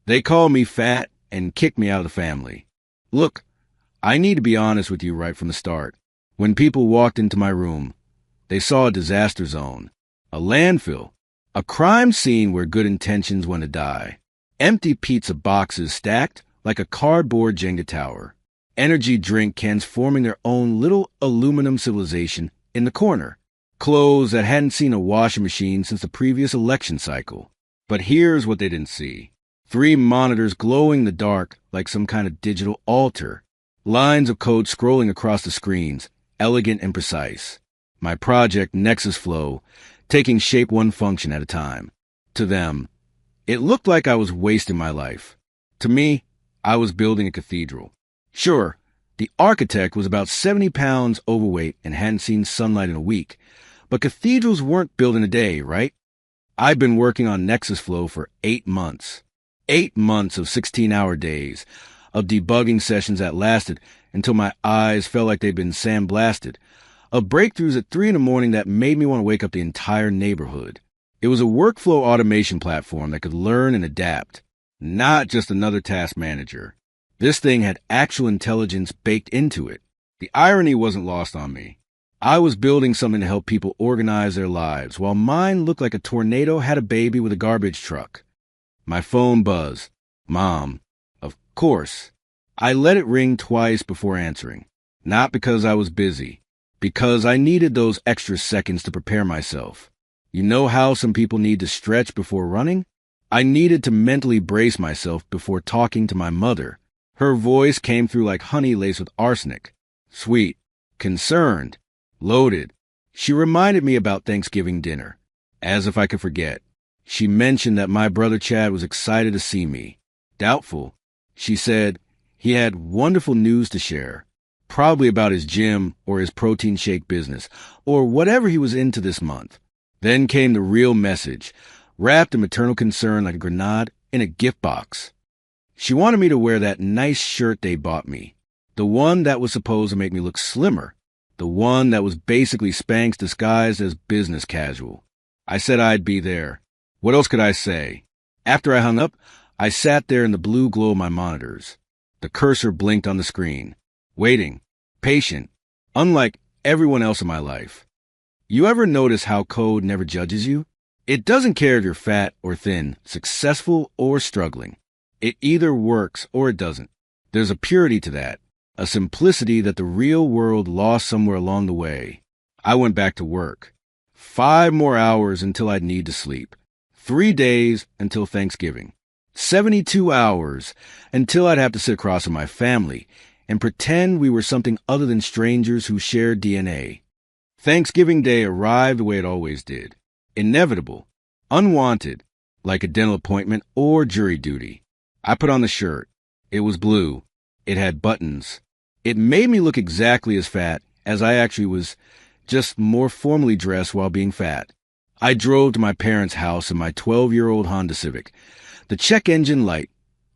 They called me fat and kicked me out of the family. Look, I need to be honest with you right from the start. When people walked into my room, they saw a disaster zone, a landfill, a crime scene where good intentions went to die. Empty pizza boxes stacked like a cardboard Jenga tower. Energy drink cans forming their own little aluminum civilization in the corner. Clothes that hadn't seen a washing machine since the previous election cycle. But here's what they didn't see. 3 monitors glowing in the dark like some kind of digital altar. Lines of code scrolling across the screens, elegant and precise. My project, Nexus Flow, taking shape one function at a time. To them, it looked like I was wasting my life. To me, I was building a cathedral. Sure, the architect was about 70 pounds overweight and hadn't seen sunlight in a week, but cathedrals weren't built in a day, right? I've been working on Nexus Flow for 8 months. 8 months of 16-hour days, of debugging sessions that lasted until my eyes felt like they'd been sandblasted, of breakthroughs at 3 a.m. that made me want to wake up the entire neighborhood. It was a workflow automation platform that could learn and adapt, not just another task manager. This thing had actual intelligence baked into it. The irony wasn't lost on me. I was building something to help people organize their lives, while mine looked like a tornado had a baby with a garbage truck. My phone buzzed. Mom. Of course. I let it ring twice before answering. Not because I was busy. Because I needed those extra seconds to prepare myself. You know how some people need to stretch before running? I needed to mentally brace myself before talking to my mother. Her voice came through like honey laced with arsenic. Sweet. Concerned. Loaded. She reminded me about Thanksgiving dinner. As if I could forget. She mentioned that my brother Chad was excited to see me. Doubtful. She said he had wonderful news to share. Probably about his gym or his protein shake business, or whatever he was into this month. Then came the real message, wrapped in maternal concern like a grenade in a gift box. She wanted me to wear that nice shirt they bought me. The one that was supposed to make me look slimmer. The one that was basically Spanx disguised as business casual. I said I'd be there. What else could I say? After I hung up, I sat there in the blue glow of my monitors. The cursor blinked on the screen. Waiting. Patient. Unlike everyone else in my life. You ever notice how code never judges you? It doesn't care if you're fat or thin, successful or struggling. It either works or it doesn't. There's a purity to that. A simplicity that the real world lost somewhere along the way. I went back to work. 5 more hours until I'd need to sleep. 3 days until Thanksgiving. 72 hours until I'd have to sit across from my family and pretend we were something other than strangers who shared DNA. Thanksgiving Day arrived the way it always did. Inevitable. Unwanted. Like a dental appointment or jury duty. I put on the shirt. It was blue. It had buttons. It made me look exactly as fat as I actually was, just more formally dressed while being fat. I drove to my parents' house in my 12-year-old Honda Civic, the check engine light,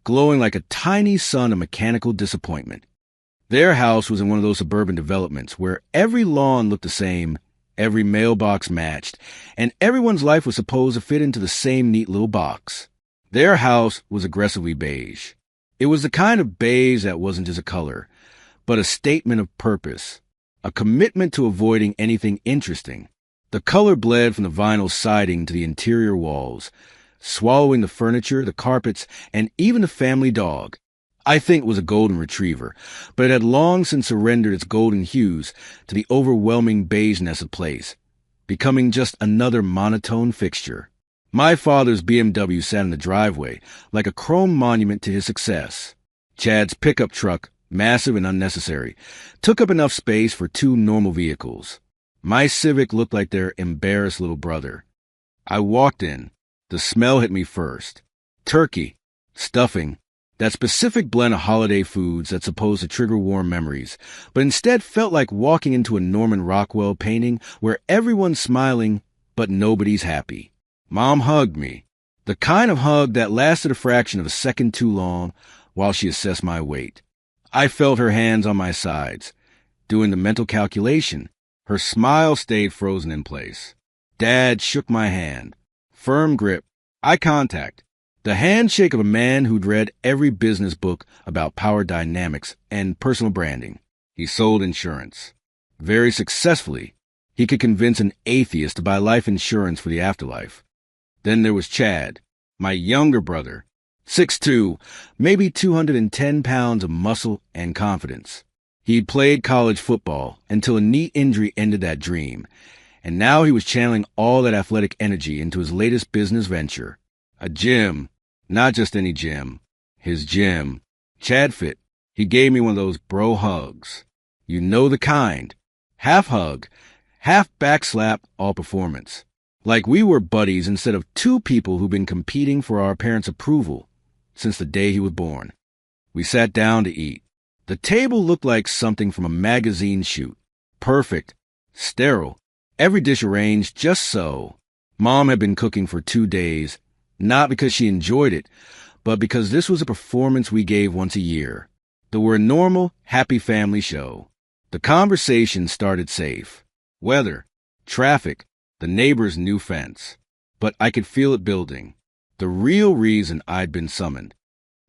glowing like a tiny sun of mechanical disappointment. Their house was in one of those suburban developments where every lawn looked the same, every mailbox matched, and everyone's life was supposed to fit into the same neat little box. Their house was aggressively beige. It was the kind of beige that wasn't just a color, but a statement of purpose, a commitment to avoiding anything interesting. The color bled from the vinyl siding to the interior walls, swallowing the furniture, the carpets, and even the family dog. I think it was a golden retriever, but it had long since surrendered its golden hues to the overwhelming beigeness of place, becoming just another monotone fixture. My father's BMW sat in the driveway like a chrome monument to his success. Chad's pickup truck, massive and unnecessary, took up enough space for 2 normal vehicles. My Civic looked like their embarrassed little brother. I walked in. The smell hit me first. Turkey, stuffing, that specific blend of holiday foods that's supposed to trigger warm memories, but instead felt like walking into a Norman Rockwell painting where everyone's smiling, but nobody's happy. Mom hugged me, the kind of hug that lasted a fraction of a second too long while she assessed my weight. I felt her hands on my sides, doing the mental calculation. Her smile stayed frozen in place. Dad shook my hand. Firm grip. Eye contact. The handshake of a man who'd read every business book about power dynamics and personal branding. He sold insurance. Very successfully, he could convince an atheist to buy life insurance for the afterlife. Then there was Chad, my younger brother, 6'2", maybe 210 pounds of muscle and confidence. He'd played college football until a knee injury ended that dream, and now he was channeling all that athletic energy into his latest business venture. A gym, not just any gym, his gym. Chad Fit. He gave me one of those bro hugs. You know the kind. Half hug, half back slap, all performance. Like we were buddies instead of two people who've been competing for our parents' approval since the day he was born. We sat down to eat. The table looked like something from a magazine shoot. Perfect. Sterile. Every dish arranged just so. Mom had been cooking for 2 days, not because she enjoyed it, but because this was a performance we gave once a year. They were a normal, happy family show. The conversation started safe. Weather, traffic, the neighbor's new fence. But I could feel it building. The real reason I'd been summoned.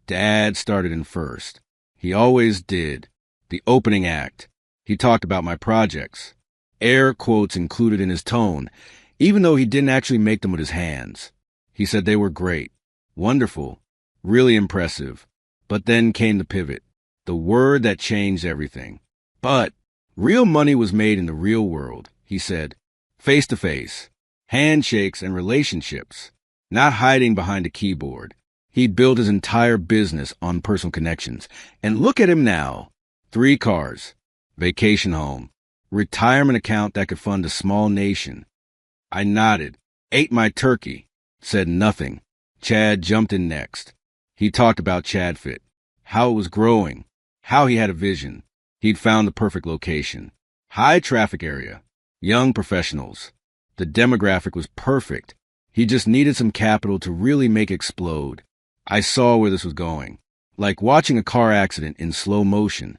Dad started in first. He always did. The opening act. He talked about my projects. Air quotes included in his tone, even though he didn't actually make them with his hands. He said they were great, wonderful, really impressive. But then came the pivot, the word that changed everything. But real money was made in the real world, he said. Face to face, handshakes and relationships, not hiding behind a keyboard. He'd built his entire business on personal connections. And look at him now. 3 cars, vacation home, retirement account that could fund a small nation. I nodded, ate my turkey, said nothing. Chad jumped in next. He talked about Chad Fit, how it was growing, how he had a vision. He'd found the perfect location. High traffic area, young professionals. The demographic was perfect. He just needed some capital to really make it explode. I saw where this was going, like watching a car accident in slow motion.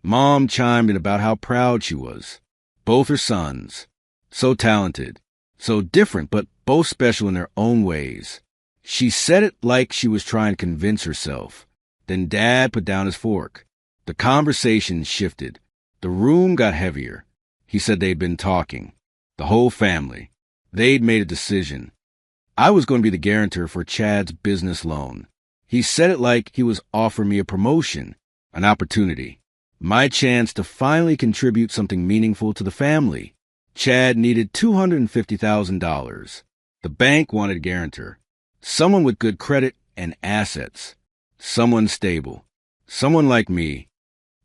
Mom chimed in about how proud she was. Both her sons. So talented. So different, but both special in their own ways. She said it like she was trying to convince herself. Then Dad put down his fork. The conversation shifted. The room got heavier. He said they'd been talking. The whole family. They'd made a decision. I was going to be the guarantor for Chad's business loan. He said it like he was offering me a promotion, an opportunity. My chance to finally contribute something meaningful to the family. Chad needed $250,000. The bank wanted a guarantor. Someone with good credit and assets. Someone stable. Someone like me.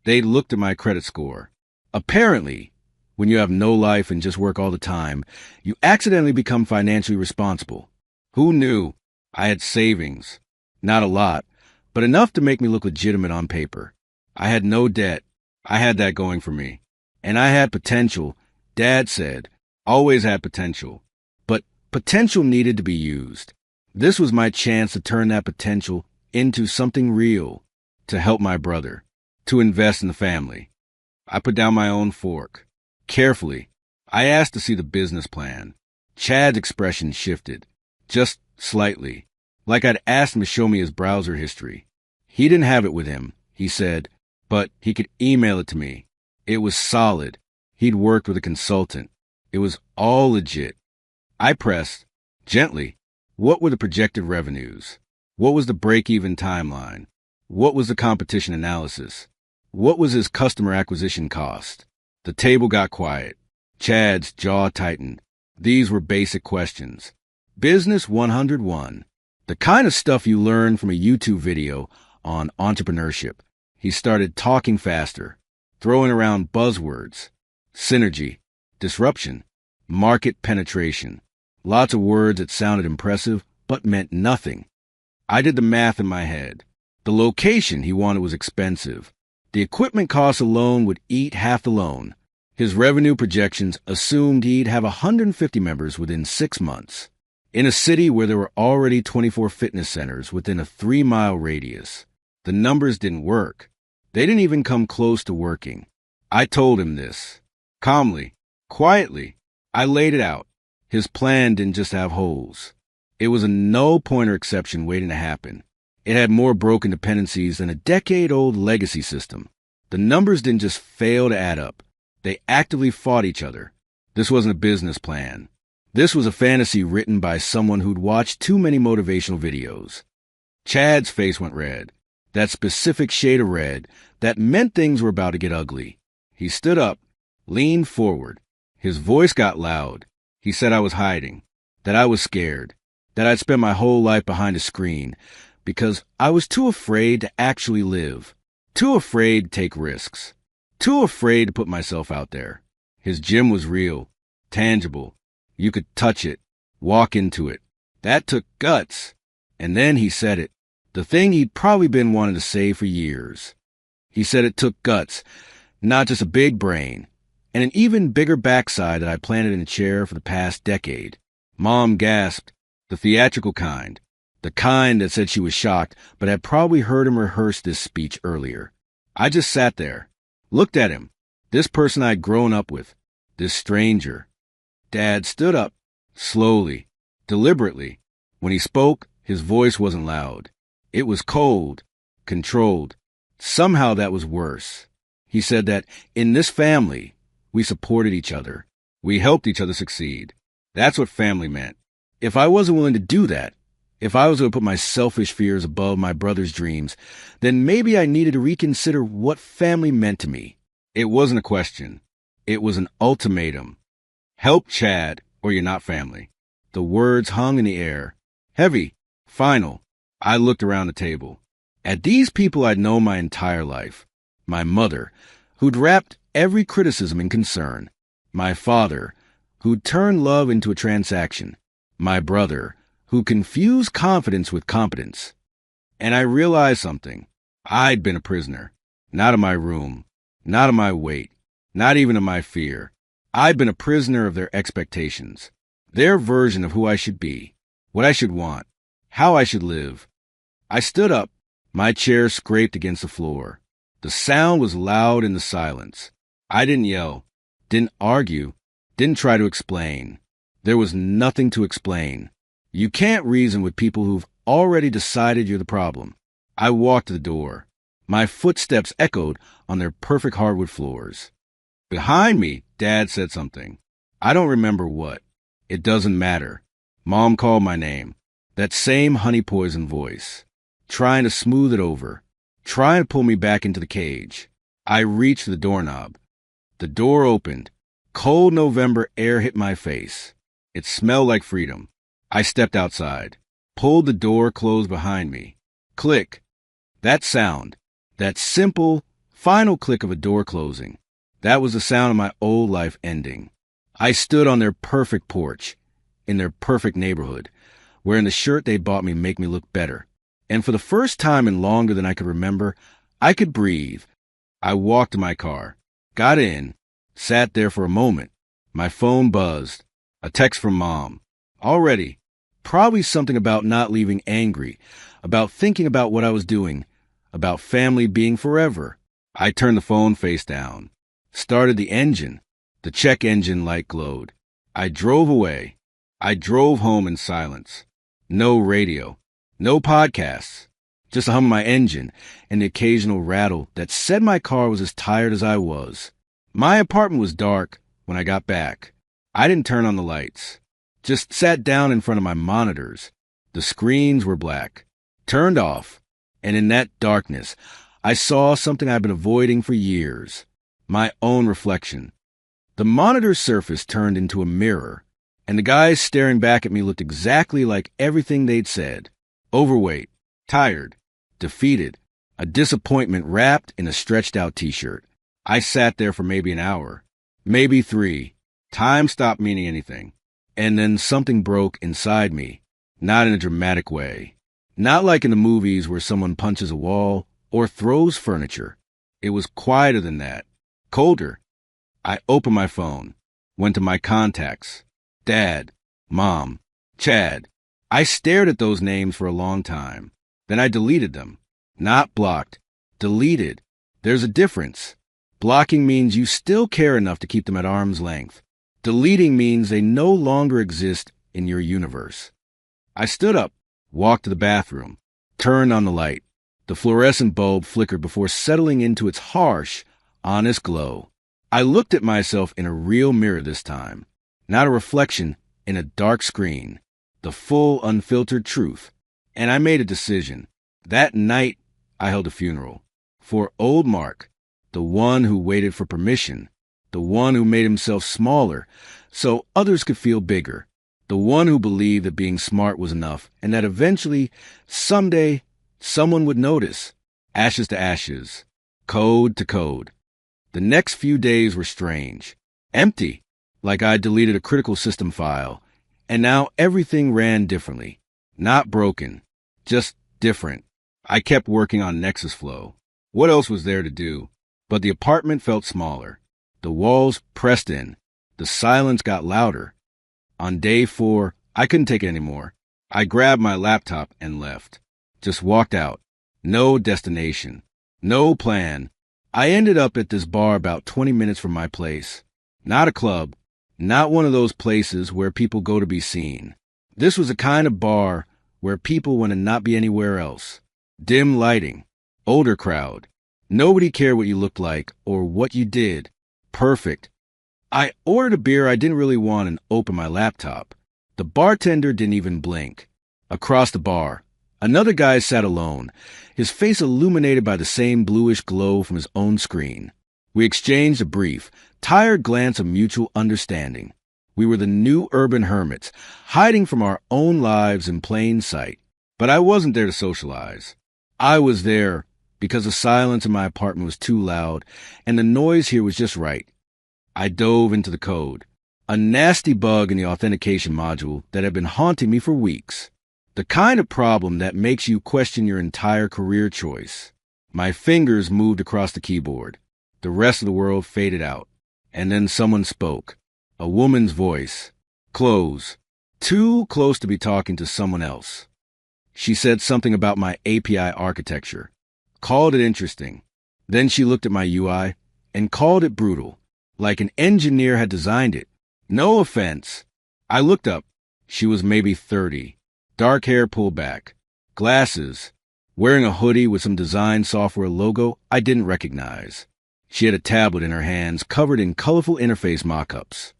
They looked at my credit score. Apparently, when you have no life and just work all the time, you accidentally become financially responsible. Who knew? I had savings. Not a lot, but enough to make me look legitimate on paper. I had no debt. I had that going for me. And I had potential. Dad said, always had potential. But potential needed to be used. This was my chance to turn that potential into something real, to help my brother, to invest in the family. I put down my own fork. Carefully, I asked to see the business plan. Chad's expression shifted, just slightly, like I'd asked him to show me his browser history. He didn't have it with him, he said, but he could email it to me. It was solid. He'd worked with a consultant. It was all legit. I pressed, gently, what were the projected revenues? What was the break-even timeline? What was the competition analysis? What was his customer acquisition cost? The table got quiet. Chad's jaw tightened. These were basic questions. Business 101. The kind of stuff you learn from a YouTube video on entrepreneurship. He started talking faster, throwing around buzzwords. Synergy, disruption, market penetration. Lots of words that sounded impressive, but meant nothing. I did the math in my head. The location he wanted was expensive. The equipment costs alone would eat half the loan. His revenue projections assumed he'd have 150 members within 6 months. In a city where there were already 24 fitness centers within a 3-mile radius. The numbers didn't work. They didn't even come close to working. I told him this. Calmly, quietly, I laid it out. His plan didn't just have holes. It was a no-pointer exception waiting to happen. It had more broken dependencies than a decade-old legacy system. The numbers didn't just fail to add up. They actively fought each other. This wasn't a business plan. This was a fantasy written by someone who'd watched too many motivational videos. Chad's face went red. That specific shade of red that meant things were about to get ugly. He stood up, leaned forward. His voice got loud. He said I was hiding, that I was scared, that I'd spent my whole life behind a screen because I was too afraid to actually live, too afraid to take risks, too afraid to put myself out there. His gym was real, tangible. You could touch it, walk into it. That took guts. And then he said it, the thing he'd probably been wanting to say for years. He said it took guts, not just a big brain, and an even bigger backside that I planted in a chair for the past decade. Mom gasped, the theatrical kind, the kind that said she was shocked but had probably heard him rehearse this speech earlier. I just sat there, looked at him, this person I'd grown up with, this stranger. Dad stood up, slowly, deliberately. When he spoke, his voice wasn't loud. It was cold, controlled. Somehow that was worse. He said that in this family, we supported each other. We helped each other succeed. That's what family meant. If I wasn't willing to do that, if I was going to put my selfish fears above my brother's dreams, then maybe I needed to reconsider what family meant to me. It wasn't a question. It was an ultimatum. Help Chad, or you're not family. The words hung in the air. Heavy. Final. I looked around the table. At these people I'd known my entire life. My mother, who'd wrapped every criticism in concern. My father, who'd turned love into a transaction. My brother, who confused confidence with competence. And I realized something. I'd been a prisoner. Not of my room. Not of my weight. Not even of my fear. I'd been a prisoner of their expectations. Their version of who I should be. What I should want. How I should live. I stood up. My chair scraped against the floor. The sound was loud in the silence. I didn't yell. Didn't argue. Didn't try to explain. There was nothing to explain. You can't reason with people who've already decided you're the problem. I walked to the door. My footsteps echoed on their perfect hardwood floors. Behind me, Dad said something. I don't remember what. It doesn't matter. Mom called my name. That same honey poison voice. Trying to smooth it over. Trying to pull me back into the cage. I reached for the doorknob. The door opened. Cold November air hit my face. It smelled like freedom. I stepped outside. Pulled the door closed behind me. Click. That sound. That simple, final click of a door closing. That was the sound of my old life ending. I stood on their perfect porch, in their perfect neighborhood, wearing the shirt they bought me make me look better. And for the first time in longer than I could remember, I could breathe. I walked to my car, got in, sat there for a moment. My phone buzzed. A text from Mom. Already. Probably something about not leaving angry, about thinking about what I was doing, about family being forever. I turned the phone face down. Started the engine. The check engine light glowed. I drove away. I drove home in silence. No radio. No podcasts. Just the hum of my engine and the occasional rattle that said my car was as tired as I was. My apartment was dark when I got back. I didn't turn on the lights. Just sat down in front of my monitors. The screens were black. Turned off. And in that darkness, I saw something I'd been avoiding for years. My own reflection. The monitor's surface turned into a mirror, and the guys staring back at me looked exactly like everything they'd said. Overweight, tired, defeated, a disappointment wrapped in a stretched-out t-shirt. I sat there for maybe an hour, maybe 3. Time stopped meaning anything. And then something broke inside me, not in a dramatic way. Not like in the movies where someone punches a wall or throws furniture. It was quieter than that. Colder. I opened my phone, went to my contacts. Dad, Mom, Chad. I stared at those names for a long time. Then I deleted them. Not blocked. Deleted. There's a difference. Blocking means you still care enough to keep them at arm's length. Deleting means they no longer exist in your universe. I stood up, walked to the bathroom, turned on the light. The fluorescent bulb flickered before settling into its harsh, honest glow. I looked at myself in a real mirror this time, not a reflection in a dark screen, the full, unfiltered truth. And I made a decision. That night, I held a funeral for old Mark, the one who waited for permission, the one who made himself smaller so others could feel bigger, the one who believed that being smart was enough and that eventually, someday, someone would notice. Ashes to ashes, code to code. The next few days were strange, empty, like I deleted a critical system file, and now everything ran differently. Not broken, just different. I kept working on Nexus Flow. What else was there to do? But the apartment felt smaller. The walls pressed in. The silence got louder. On day 4, I couldn't take it anymore. I grabbed my laptop and left. Just walked out. No destination. No plan. I ended up at this bar about 20 minutes from my place. Not a club. Not one of those places where people go to be seen. This was a kind of bar where people want to not be anywhere else. Dim lighting. Older crowd. Nobody cared what you looked like or what you did. Perfect. I ordered a beer I didn't really want and opened my laptop. The bartender didn't even blink. Across the bar, another guy sat alone, his face illuminated by the same bluish glow from his own screen. We exchanged a brief, tired glance of mutual understanding. We were the new urban hermits, hiding from our own lives in plain sight. But I wasn't there to socialize. I was there because the silence in my apartment was too loud, and the noise here was just right. I dove into the code, a nasty bug in the authentication module that had been haunting me for weeks. The kind of problem that makes you question your entire career choice. My fingers moved across the keyboard. The rest of the world faded out. And then someone spoke. A woman's voice. Close. Too close to be talking to someone else. She said something about my API architecture. Called it interesting. Then she looked at my UI and called it brutal, like an engineer had designed it. No offense. I looked up. She was maybe 30. Dark hair pulled back. Glasses. Wearing a hoodie with some design software logo I didn't recognize. She had a tablet in her hands covered in colorful interface mock-ups.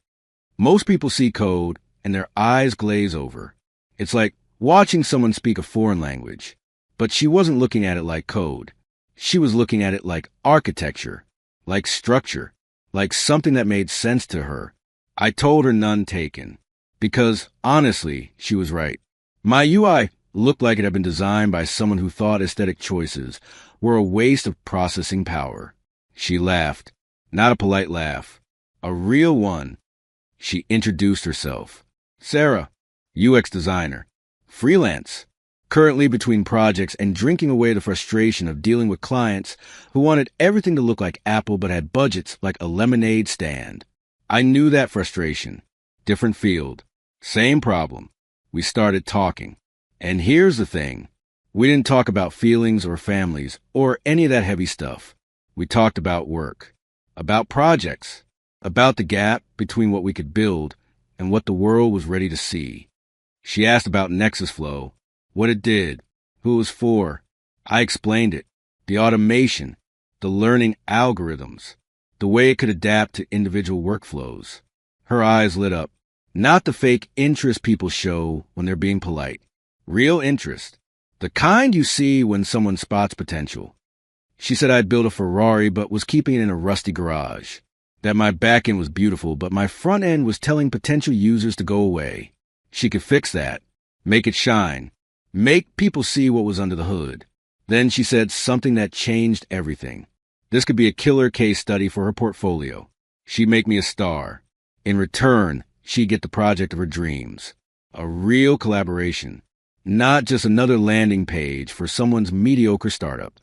Most people see code and their eyes glaze over. It's like watching someone speak a foreign language. But she wasn't looking at it like code. She was looking at it like architecture, like structure, like something that made sense to her. I told her none taken. Because, honestly, she was right. My UI looked like it had been designed by someone who thought aesthetic choices were a waste of processing power. She laughed. Not a polite laugh. A real one. She introduced herself. Sarah, UX designer. Freelance. Currently between projects and drinking away the frustration of dealing with clients who wanted everything to look like Apple but had budgets like a lemonade stand. I knew that frustration. Different field. Same problem. We started talking. And here's the thing. We didn't talk about feelings or families or any of that heavy stuff. We talked about work, about projects, about the gap between what we could build and what the world was ready to see. She asked about Nexus Flow, what it did, who it was for. I explained it, the automation, the learning algorithms, the way it could adapt to individual workflows. Her eyes lit up. Not the fake interest people show when they're being polite. Real interest. The kind you see when someone spots potential. She said I'd built a Ferrari but was keeping it in a rusty garage. That my back end was beautiful but my front end was telling potential users to go away. She could fix that. Make it shine. Make people see what was under the hood. Then she said something that changed everything. This could be a killer case study for her portfolio. She'd make me a star. In return, she'd get the project of her dreams. A real collaboration. Not just another landing page for someone's mediocre startup.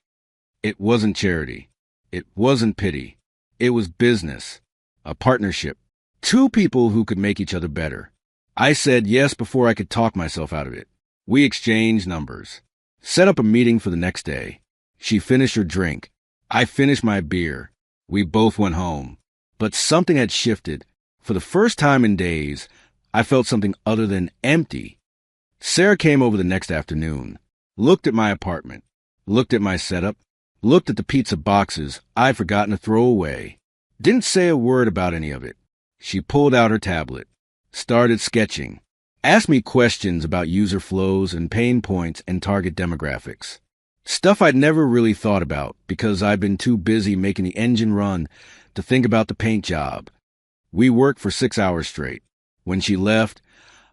It wasn't charity. It wasn't pity. It was business. A partnership. Two people who could make each other better. I said yes before I could talk myself out of it. We exchanged numbers. Set up a meeting for the next day. She finished her drink. I finished my beer. We both went home. But something had shifted. For the first time in days, I felt something other than empty. Sarah came over the next afternoon, looked at my apartment, looked at my setup, looked at the pizza boxes I'd forgotten to throw away. Didn't say a word about any of it. She pulled out her tablet, started sketching, asked me questions about user flows and pain points and target demographics. Stuff I'd never really thought about because I'd been too busy making the engine run to think about the paint job. We worked for 6 hours straight. When she left,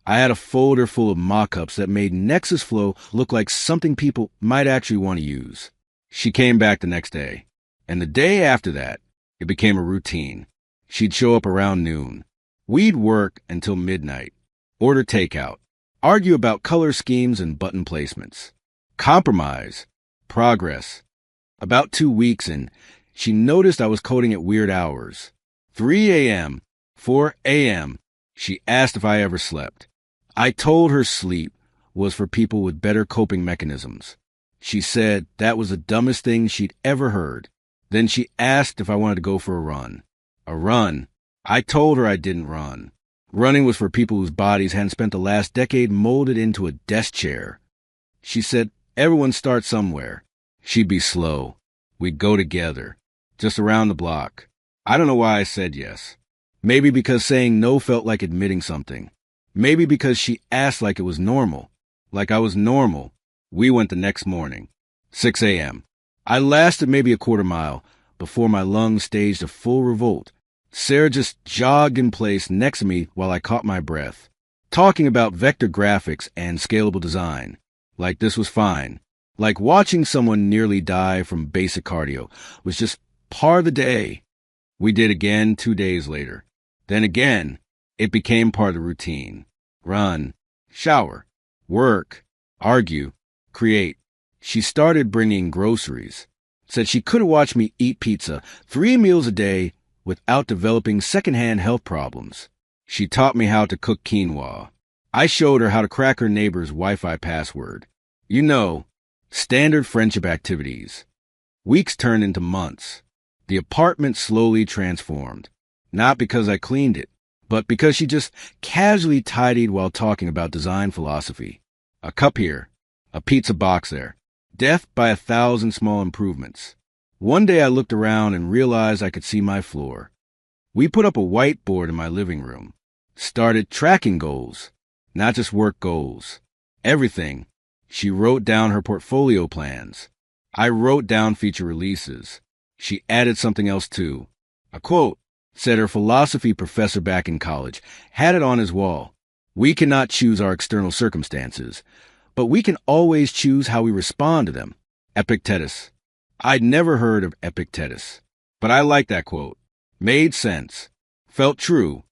I had a folder full of mock-ups that made Nexus Flow look like something people might actually want to use. She came back the next day, and the day after that, it became a routine. She'd show up around noon. We'd work until midnight, order takeout, argue about color schemes and button placements, compromise, progress. About 2 weeks in, she noticed I was coding at weird hours. 3 a.m., 4 a.m., she asked if I ever slept. I told her sleep was for people with better coping mechanisms. She said that was the dumbest thing she'd ever heard. Then she asked if I wanted to go for a run. A run? I told her I didn't run. Running was for people whose bodies hadn't spent the last decade molded into a desk chair. She said everyone starts somewhere. She'd be slow. We'd go together, just around the block. I don't know why I said yes. Maybe because saying no felt like admitting something. Maybe because she asked like it was normal. Like I was normal. We went the next morning. 6 a.m. I lasted maybe a quarter mile before my lungs staged a full revolt. Sarah just jogged in place next to me while I caught my breath, talking about vector graphics and scalable design. Like this was fine. Like watching someone nearly die from basic cardio was just part of the day. We did again 2 days later. Then again, it became part of the routine. Run, shower, work, argue, create. She started bringing groceries. Said she couldn't watch me eat pizza 3 meals a day without developing secondhand health problems. She taught me how to cook quinoa. I showed her how to crack her neighbor's Wi-Fi password. You know, standard friendship activities. Weeks turned into months. The apartment slowly transformed. Not because I cleaned it, but because she just casually tidied while talking about design philosophy. A cup here, a pizza box there. Death by 1,000 small improvements. One day I looked around and realized I could see my floor. We put up a whiteboard in my living room. Started tracking goals, not just work goals. Everything. She wrote down her portfolio plans. I wrote down feature releases. She added something else too. A quote, said her philosophy professor back in college, had it on his wall. We cannot choose our external circumstances, but we can always choose how we respond to them. Epictetus. I'd never heard of Epictetus, but I liked that quote. Made sense. Felt true.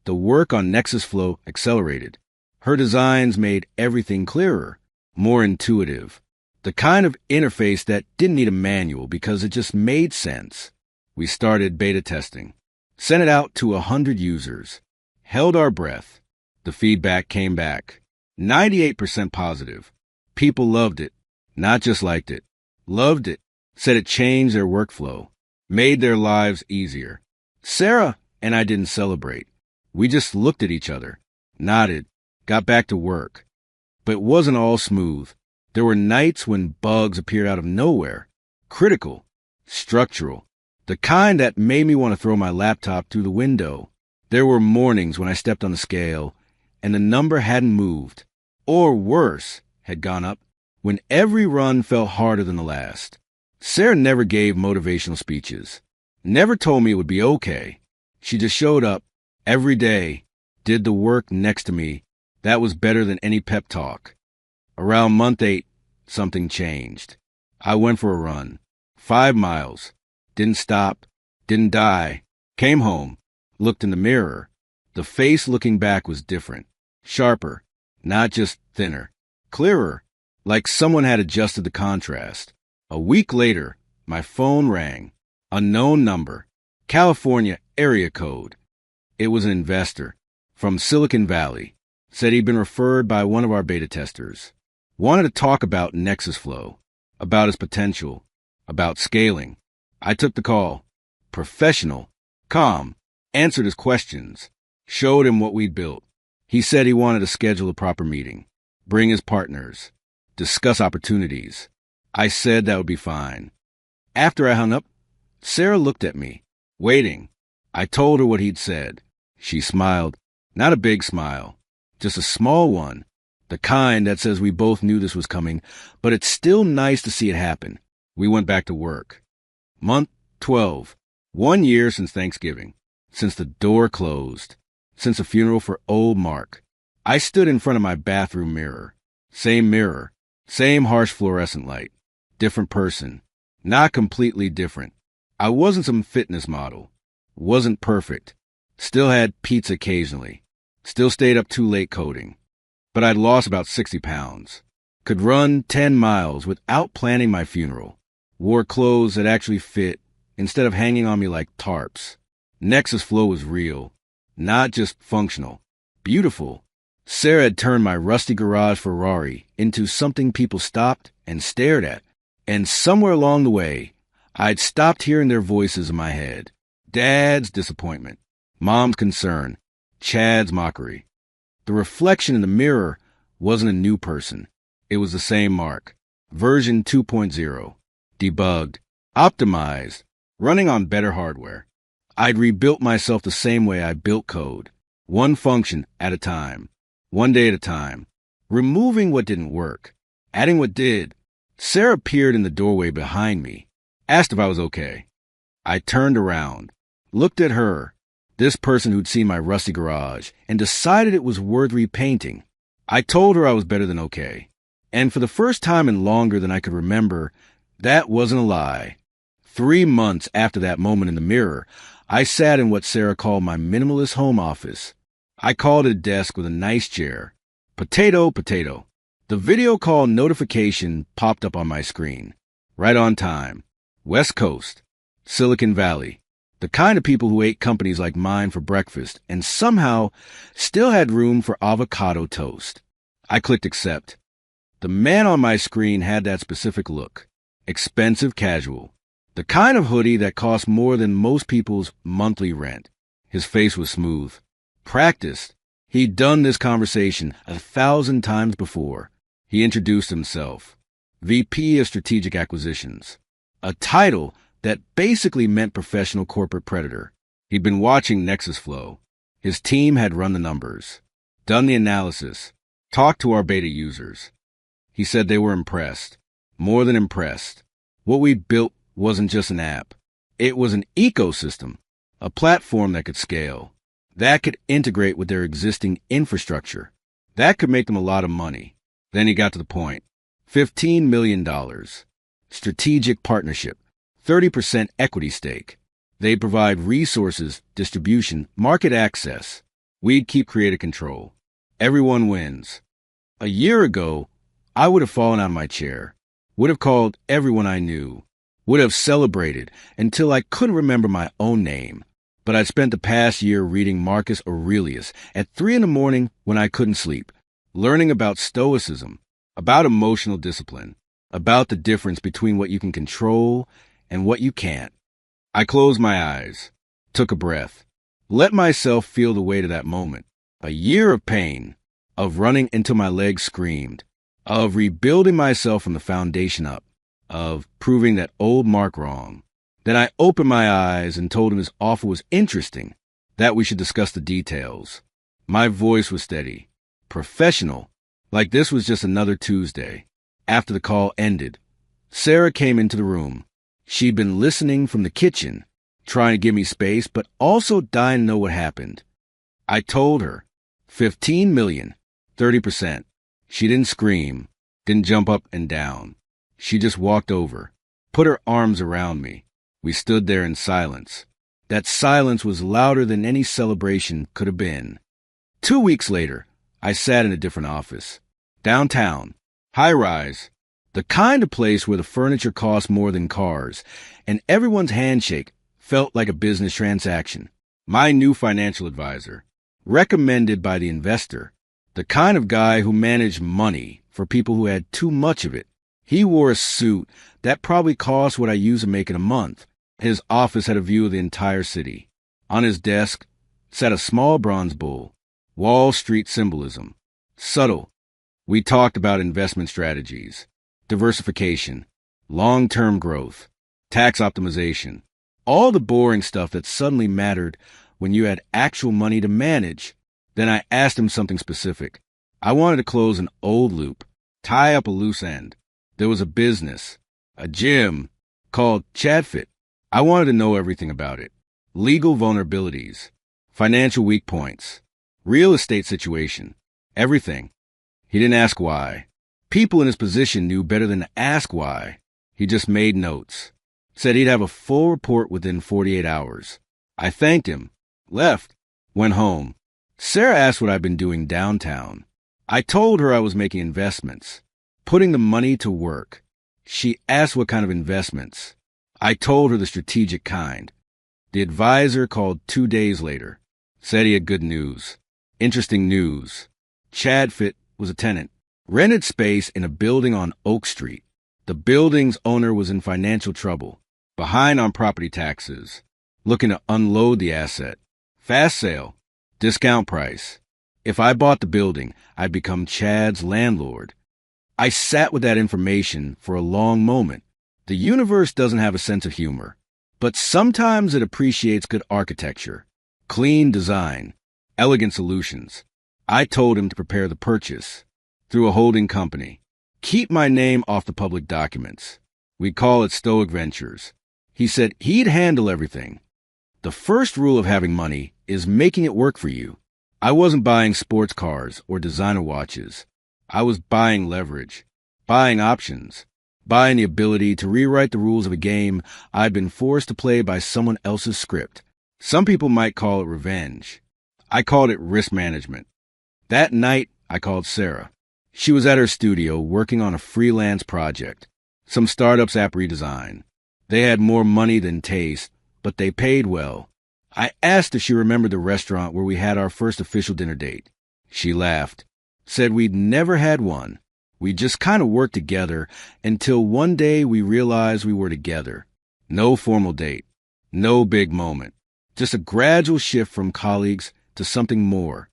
The work on Nexus Flow accelerated. Her designs made everything clearer, more intuitive. The kind of interface that didn't need a manual because it just made sense. We started beta testing. Sent it out to 100 users. Held our breath. The feedback came back. 98% positive. People loved it. Not just liked it. Loved it. Said it changed their workflow. Made their lives easier. Sarah and I didn't celebrate. We just looked at each other. Nodded. Got back to work. But it wasn't all smooth. There were nights when bugs appeared out of nowhere. Critical. Structural. The kind that made me want to throw my laptop through the window. There were mornings when I stepped on the scale and the number hadn't moved, or worse, had gone up, when every run felt harder than the last. Sarah never gave motivational speeches, never told me it would be okay. She just showed up every day, did the work next to me. That was better than any pep talk. Around month 8, something changed. I went for a run, 5 miles. Didn't stop, didn't die, came home, looked in the mirror. The face looking back was different, sharper, not just thinner, clearer, like someone had adjusted the contrast. A week later, my phone rang. Unknown number, California area code. It was an investor from Silicon Valley. Said he'd been referred by one of our beta testers. Wanted to talk about Nexus Flow, about its potential, about scaling. I took the call. Professional, calm, answered his questions, showed him what we'd built. He said he wanted to schedule a proper meeting. bring his partners, discuss opportunities. I said that would be fine. After I hung up, Sarah looked at me, waiting. I told her what he'd said. She smiled. Not a big smile, just a small one, the kind that says we both knew this was coming, but it's still nice to see it happen. We went back to work. Month 12. 1 year since Thanksgiving, since the door closed, since a funeral for old Mark. I stood in front of my bathroom mirror. Same mirror, same harsh fluorescent light. Different person. Not completely different. I wasn't some fitness model. Wasn't perfect. Still had pizza occasionally. Still stayed up too late coding. But I'd lost about 60 pounds. Could run 10 miles without planning my funeral. Wore clothes that actually fit instead of hanging on me like tarps. Nexus flow was real, not just functional. Beautiful. Sarah had turned my rusty garage Ferrari into something people stopped and stared at. And somewhere along the way, I'd stopped hearing their voices in my head. Dad's disappointment. Mom's concern. Chad's mockery. The reflection in the mirror wasn't a new person. It was the same Mark. Version 2.0. Debugged. Optimized. Running on better hardware. I'd rebuilt myself the same way I built code. One function at a time. One day at a time. Removing what didn't work. Adding what did. Sarah appeared in the doorway behind me. Asked if I was okay. I turned around. Looked at her. This person who'd seen my rusty garage, and decided it was worth repainting. I told her I was better than okay. And for the first time in longer than I could remember, that wasn't a lie. 3 months after that moment in the mirror, I sat in what Sarah called my minimalist home office. I called it a desk with a nice chair. Potato, potato. The video call notification popped up on my screen. Right on time. West Coast. Silicon Valley. The kind of people who ate companies like mine for breakfast and somehow still had room for avocado toast. I clicked accept. The man on my screen had that specific look. Expensive casual. The kind of hoodie that cost more than most people's monthly rent. His face was smooth. Practiced. He'd done this conversation 1,000 times before. He introduced himself. VP of Strategic Acquisitions. A title that basically meant professional corporate predator. He'd been watching Nexus Flow. His team had run the numbers, done the analysis, talked to our beta users. He said they were impressed. More than impressed. What we'd built wasn't just an app. It was an ecosystem, a platform that could scale, that could integrate with their existing infrastructure, that could make them a lot of money. Then he got to the point. $15 million. Strategic partnership. 30% equity stake. They provide resources, distribution, market access. We'd keep creative control. Everyone wins. A year ago, I would have fallen out of my chair, would have called everyone I knew, would have celebrated until I couldn't remember my own name. But I'd spent the past year reading Marcus Aurelius at 3 a.m. when I couldn't sleep, learning about stoicism, about emotional discipline, about the difference between what you can control and what you can't. I closed my eyes, took a breath, let myself feel the weight of that moment. A year of pain, of running until my legs screamed, of rebuilding myself from the foundation up, of proving that old Mark wrong. Then I opened my eyes and told him his offer was interesting, that we should discuss the details. My voice was steady, professional, like this was just another Tuesday. After the call ended, Sarah came into the room. She'd been listening from the kitchen, trying to give me space, but also dying to know what happened. I told her, 15 million, 30%. She didn't scream, didn't jump up and down. She just walked over, put her arms around me. We stood there in silence. That silence was louder than any celebration could have been. 2 weeks later, I sat in a different office. Downtown, high-rise, the kind of place where the furniture costs more than cars, and everyone's handshake felt like a business transaction. My new financial advisor, recommended by the investor, the kind of guy who managed money for people who had too much of it. He wore a suit that probably cost what I used to make in a month. His office had a view of the entire city. On his desk sat a small bronze bull. Wall Street symbolism. Subtle, We talked about investment strategies, diversification, long-term growth, tax optimization, all the boring stuff that suddenly mattered when you had actual money to manage. Then I asked him something specific. I wanted to close an old loop, tie up a loose end. There was a business, a gym, called ChadFit. I wanted to know everything about it. Legal vulnerabilities, financial weak points, real estate situation, everything. He didn't ask why. People in his position knew better than to ask why. He just made notes. Said he'd have a full report within 48 hours. I thanked him, left, went home. Sarah asked what I'd been doing downtown. I told her I was making investments, putting the money to work. She asked what kind of investments. I told her the strategic kind. The advisor called 2 days later. Said he had good news. Interesting news. ChadFit was a tenant. Rented space in a building on Oak Street. The building's owner was in financial trouble, behind on property taxes, looking to unload the asset. Fast sale, discount price. If I bought the building, I'd become Chad's landlord. I sat with that information for a long moment. The universe doesn't have a sense of humor, but sometimes it appreciates good architecture, clean design, elegant solutions. I told him to prepare the purchase through a holding company. Keep my name off the public documents. We call it Stoic Ventures. He said he'd handle everything. The first rule of having money is making it work for you. I wasn't buying sports cars or designer watches. I was buying leverage, buying options, buying the ability to rewrite the rules of a game I'd been forced to play by someone else's script. Some people might call it revenge. I called it risk management. That night, I called Sarah. She was at her studio working on a freelance project, some startup's app redesign. They had more money than taste, but they paid well. I asked if she remembered the restaurant where we had our first official dinner date. She laughed, said we'd never had one. We just kind of worked together until one day we realized we were together. No formal date, no big moment, just a gradual shift from colleagues to something more.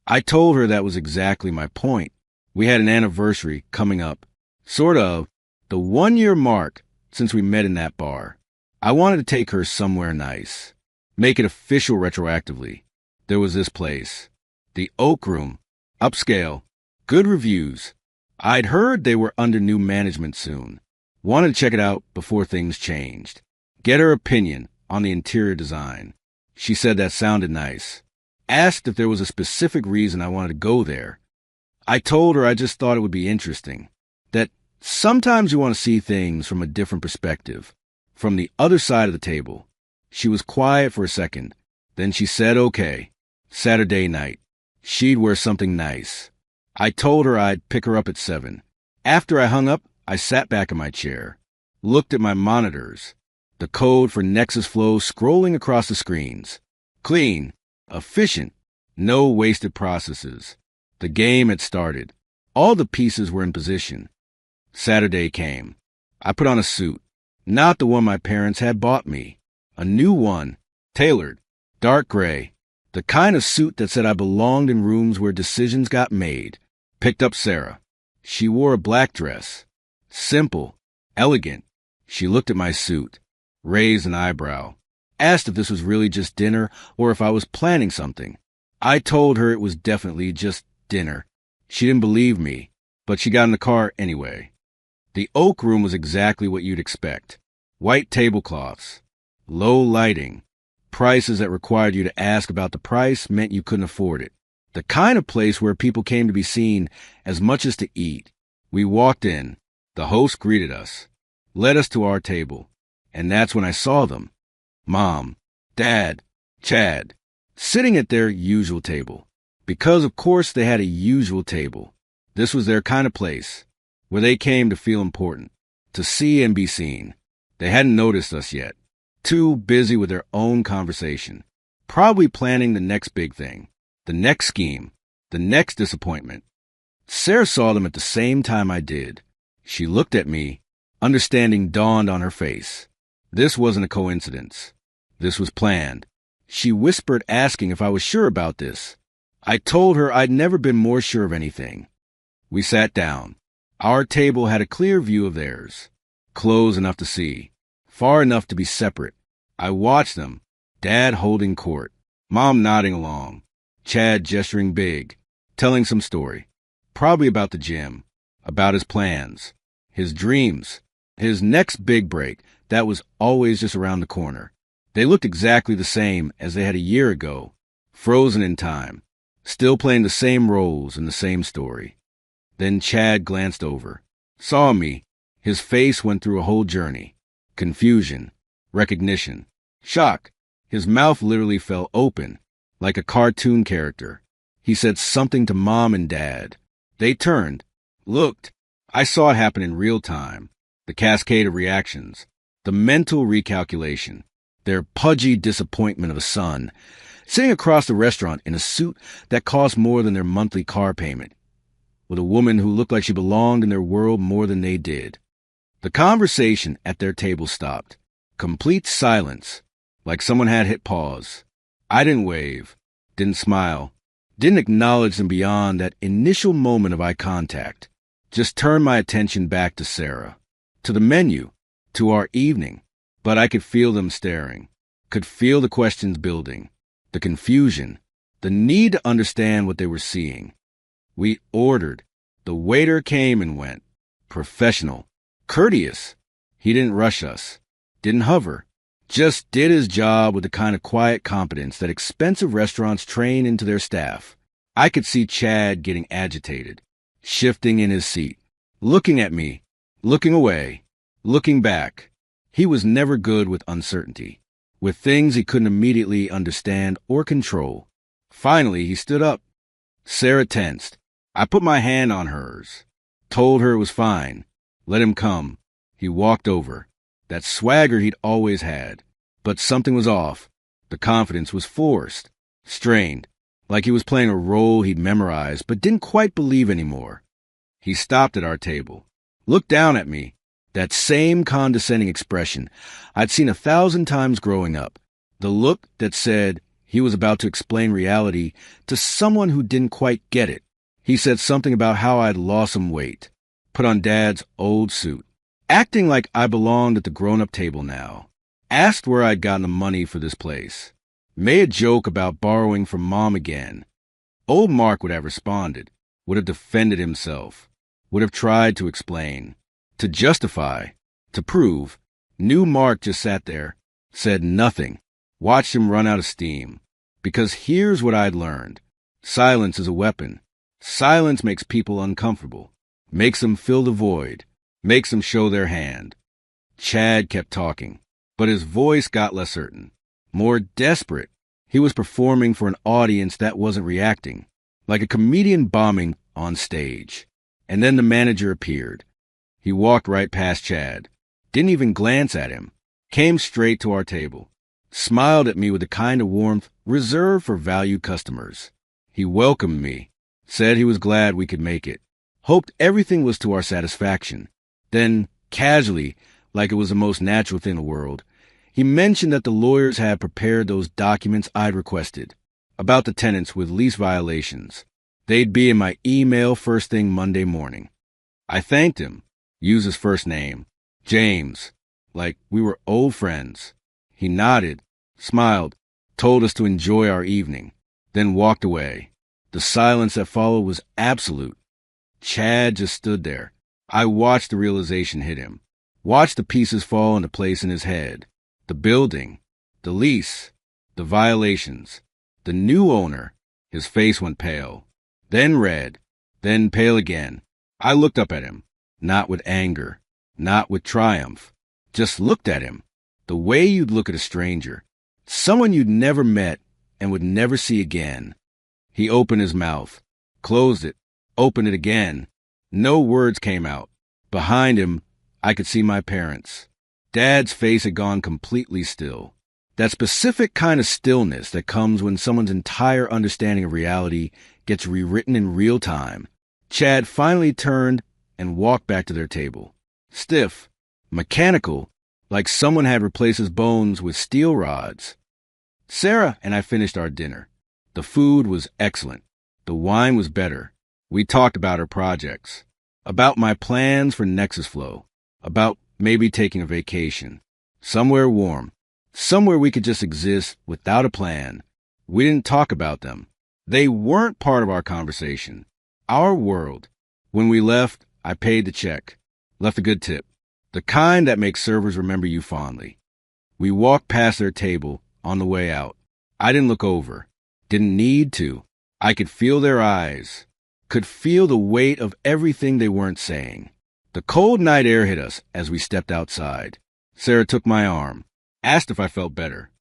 I told her that was exactly my point. We had an anniversary coming up, sort of, the 1-year mark since we met in that bar. I wanted to take her somewhere nice, make it official retroactively. There was this place, the Oak Room, upscale, good reviews. I'd heard they were under new management soon. Wanted to check it out before things changed. Get her opinion on the interior design. She said that sounded nice. Asked if there was a specific reason I wanted to go there. I told her I just thought it would be interesting, that sometimes you want to see things from a different perspective, from the other side of the table. She was quiet for a second. Then she said, okay, Saturday night. She'd wear something nice. I told her I'd pick her up at 7. After I hung up, I sat back in my chair, looked at my monitors, the code for Nexus Flow scrolling across the screens. Clean, efficient, no wasted processes. The game had started. All the pieces were in position. Saturday came. I put on a suit, not the one my parents had bought me. A new one, tailored, dark gray, the kind of suit that said I belonged in rooms where decisions got made. Picked up Sarah. She wore a black dress. Simple, elegant. She looked at my suit, raised an eyebrow, asked if this was really just dinner or if I was planning something. I told her it was definitely just dinner. She didn't believe me, but she got in the car anyway. The Oak Room was exactly what you'd expect. White tablecloths, low lighting, prices that required you to ask about the price meant you couldn't afford it. The kind of place where people came to be seen as much as to eat. We walked in. The host greeted us, led us to our table, and that's when I saw them. Mom, Dad, Chad, sitting at their usual table. Because, of course, they had a usual table. This was their kind of place, where they came to feel important, to see and be seen. They hadn't noticed us yet, too busy with their own conversation, probably planning the next big thing, the next scheme, the next disappointment. Sarah saw them at the same time I did. She looked at me. Understanding dawned on her face. This wasn't a coincidence. This was planned. She whispered, asking if I was sure about this. I told her I'd never been more sure of anything. We sat down. Our table had a clear view of theirs. Close enough to see. Far enough to be separate. I watched them. Dad holding court. Mom nodding along. Chad gesturing big. Telling some story. Probably about the gym. About his plans. His dreams. His next big break that was always just around the corner. They looked exactly the same as they had a year ago. Frozen in time. Still playing the same roles in the same story. Then Chad glanced over. Saw me. His face went through a whole journey. Confusion. Recognition. Shock. His mouth literally fell open, like a cartoon character. He said something to Mom and Dad. They turned. Looked. I saw it happen in real time. The cascade of reactions. The mental recalculation. Their pudgy disappointment of a son, sitting across the restaurant in a suit that cost more than their monthly car payment, with a woman who looked like she belonged in their world more than they did. The conversation at their table stopped. Complete silence, like someone had hit pause. I didn't wave, didn't smile, didn't acknowledge them beyond that initial moment of eye contact. Just turned my attention back to Sarah, to the menu, to our evening. But I could feel them staring, could feel the questions building, the confusion, the need to understand what they were seeing. We ordered. The waiter came and went. Professional. Courteous. He didn't rush us. Didn't hover. Just did his job with the kind of quiet competence that expensive restaurants train into their staff. I could see Chad getting agitated, shifting in his seat, looking at me, looking away, looking back. He was never good with uncertainty, with things he couldn't immediately understand or control. Finally, he stood up. Sarah tensed. I put my hand on hers, told her it was fine. Let him come. He walked over. That swagger he'd always had. But something was off. The confidence was forced, strained, like he was playing a role he'd memorized but didn't quite believe anymore. He stopped at our table, looked down at me. That same condescending expression I'd seen 1,000 times growing up. The look that said he was about to explain reality to someone who didn't quite get it. He said something about how I'd lost some weight, put on Dad's old suit, acting like I belonged at the grown-up table now. Asked where I'd gotten the money for this place. Made a joke about borrowing from Mom again. Old Mark would have responded, would have defended himself, would have tried to explain. To justify, to prove. New Mark just sat there, said nothing, watched him run out of steam. Because here's what I'd learned. Silence is a weapon. Silence makes people uncomfortable, makes them fill the void, makes them show their hand. Chad kept talking, but his voice got less certain, more desperate. He was performing for an audience that wasn't reacting, like a comedian bombing on stage. And then the manager appeared. He walked right past Chad, didn't even glance at him, came straight to our table, smiled at me with the kind of warmth reserved for valued customers. He welcomed me, said he was glad we could make it, hoped everything was to our satisfaction. Then, casually, like it was the most natural thing in the world, he mentioned that the lawyers had prepared those documents I'd requested, about the tenants with lease violations. They'd be in my email first thing Monday morning. I thanked him. Used his first name, James, like we were old friends. He nodded, smiled, told us to enjoy our evening, then walked away. The silence that followed was absolute. Chad just stood there. I watched the realization hit him, watched the pieces fall into place in his head. The building, the lease, the violations, the new owner. His face went pale, then red, then pale again. I looked up at him. Not with anger, not with triumph. Just looked at him, the way you'd look at a stranger, someone you'd never met and would never see again. He opened his mouth, closed it, opened it again. No words came out. Behind him, I could see my parents. Dad's face had gone completely still. That specific kind of stillness that comes when someone's entire understanding of reality gets rewritten in real time. Chad finally turned and walked back to their table. Stiff, mechanical, like someone had replaced his bones with steel rods. Sarah and I finished our dinner. The food was excellent. The wine was better. We talked about her projects, about my plans for Nexus Flow, about maybe taking a vacation, somewhere warm, somewhere we could just exist without a plan. We didn't talk about them. They weren't part of our conversation. Our world. When we left, I paid the check, left a good tip, the kind that makes servers remember you fondly. We walked past their table on the way out. I didn't look over, didn't need to. I could feel their eyes, could feel the weight of everything they weren't saying. The cold night air hit us as we stepped outside. Sarah took my arm, asked if I felt better.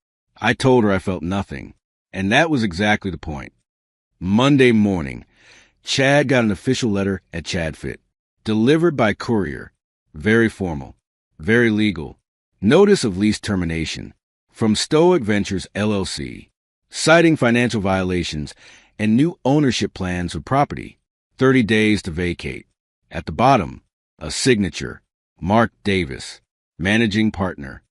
I told her I felt nothing, and that was exactly the point. Monday morning, Chad got an official letter at ChadFit, delivered by courier. Very formal, very legal. Notice of lease termination from Stoic Ventures LLC, citing financial violations and new ownership plans of property. 30 days to vacate. At the bottom, a signature, Mark Davis, managing partner.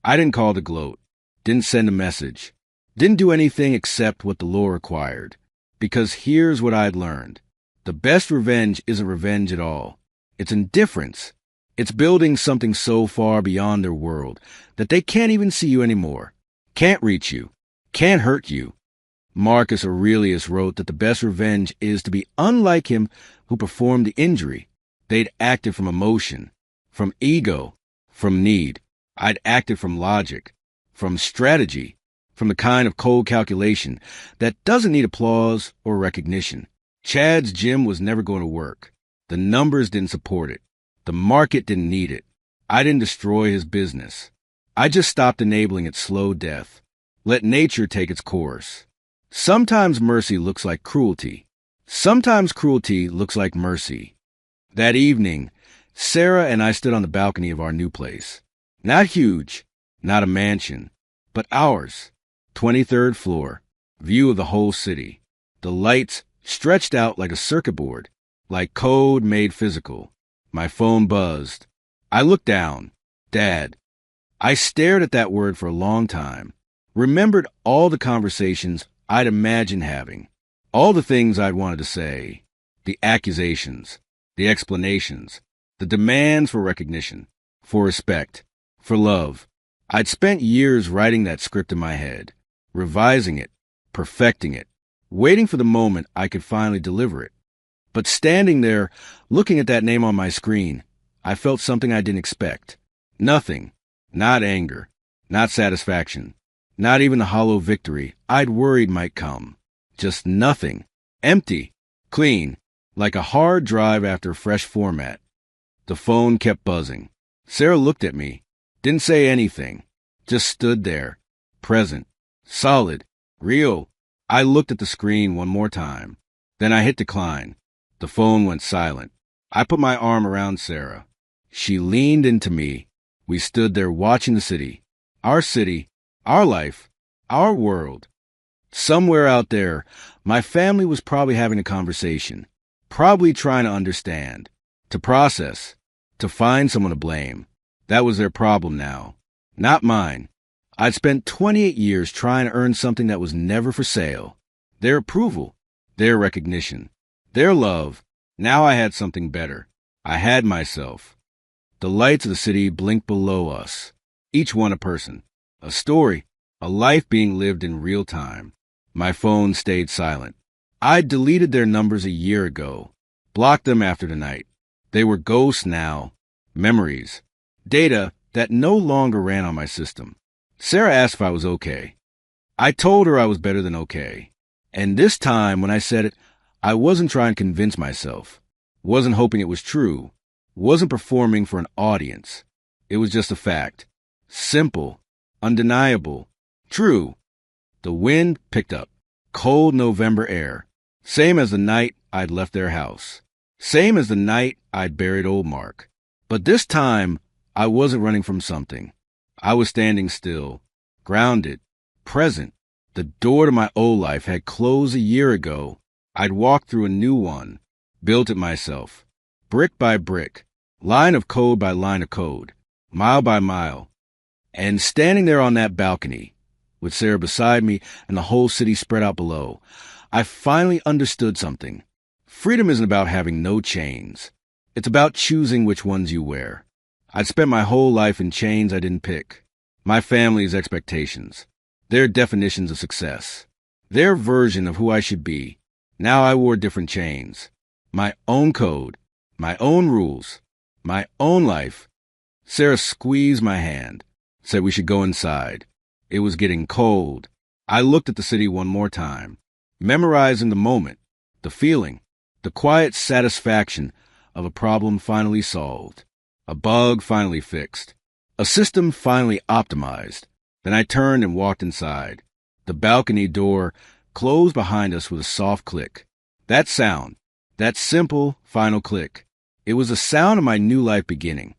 I didn't call to gloat, didn't send a message, didn't do anything except what the law required. Because here's what I'd learned. The best revenge isn't revenge at all. It's indifference. It's building something so far beyond their world that they can't even see you anymore, can't reach you, can't hurt you. Marcus Aurelius wrote that the best revenge is to be unlike him who performed the injury. They'd acted from emotion, from ego, from need. I'd acted from logic, from strategy, from the kind of cold calculation that doesn't need applause or recognition. Chad's gym was never going to work. The numbers didn't support it. The market didn't need it. I didn't destroy his business. I just stopped enabling its slow death. Let nature take its course. Sometimes mercy looks like cruelty. Sometimes cruelty looks like mercy. That evening, Sarah and I stood on the balcony of our new place. Not huge, not a mansion, but ours. 23rd floor, view of the whole city. The lights stretched out like a circuit board, like code made physical. My phone buzzed. I looked down. Dad. I stared at that word for a long time, remembered all the conversations I'd imagined having, all the things I'd wanted to say, the accusations, the explanations, the demands for recognition, for respect, for love. I'd spent years writing that script in my head, revising it, perfecting it, waiting for the moment I could finally deliver it. But standing there, looking at that name on my screen, I felt something I didn't expect. Nothing. Not anger. Not satisfaction. Not even the hollow victory I'd worried might come. Just nothing. Empty. Clean. Like a hard drive after a fresh format. The phone kept buzzing. Sarah looked at me. Didn't say anything. Just stood there. Present. Solid. Real. I looked at the screen one more time. Then I hit decline. The phone went silent. I put my arm around Sarah. She leaned into me. We stood there watching the city. Our life, our world. Somewhere out there, my family was probably having a conversation, probably trying to understand, to process, to find someone to blame. That was their problem now, not mine. I'd spent 28 years trying to earn something that was never for sale. Their approval, their recognition, their love. Now I had something better. I had myself. The lights of the city blinked below us, each one a person, a story, a life being lived in real time. My phone stayed silent. I'd deleted their numbers a year ago, blocked them after tonight. They were ghosts now, memories, data that no longer ran on my system. Sarah asked if I was okay. I told her I was better than okay. And this time, when I said it, I wasn't trying to convince myself, wasn't hoping it was true, wasn't performing for an audience. It was just a fact. Simple, undeniable, true. The wind picked up. Cold November air. Same as the night I'd left their house. Same as the night I'd buried old Mark. But this time, I wasn't running from something. I was standing still, grounded, present. The door to my old life had closed a year ago. I'd walked through a new one, built it myself, brick by brick, line of code by line of code, mile by mile. And standing there on that balcony, with Sarah beside me and the whole city spread out below, I finally understood something. Freedom isn't about having no chains. It's about choosing which ones you wear. I'd spent my whole life in chains I didn't pick. My family's expectations. Their definitions of success. Their version of who I should be. Now I wore different chains. My own code. My own rules. My own life. Sarah squeezed my hand. Said we should go inside. It was getting cold. I looked at the city one more time. Memorizing the moment. The feeling. The quiet satisfaction of a problem finally solved. A bug finally fixed. A system finally optimized. Then I turned and walked inside. The balcony door closed behind us with a soft click. That sound, that simple, final click, it was the sound of my new life beginning.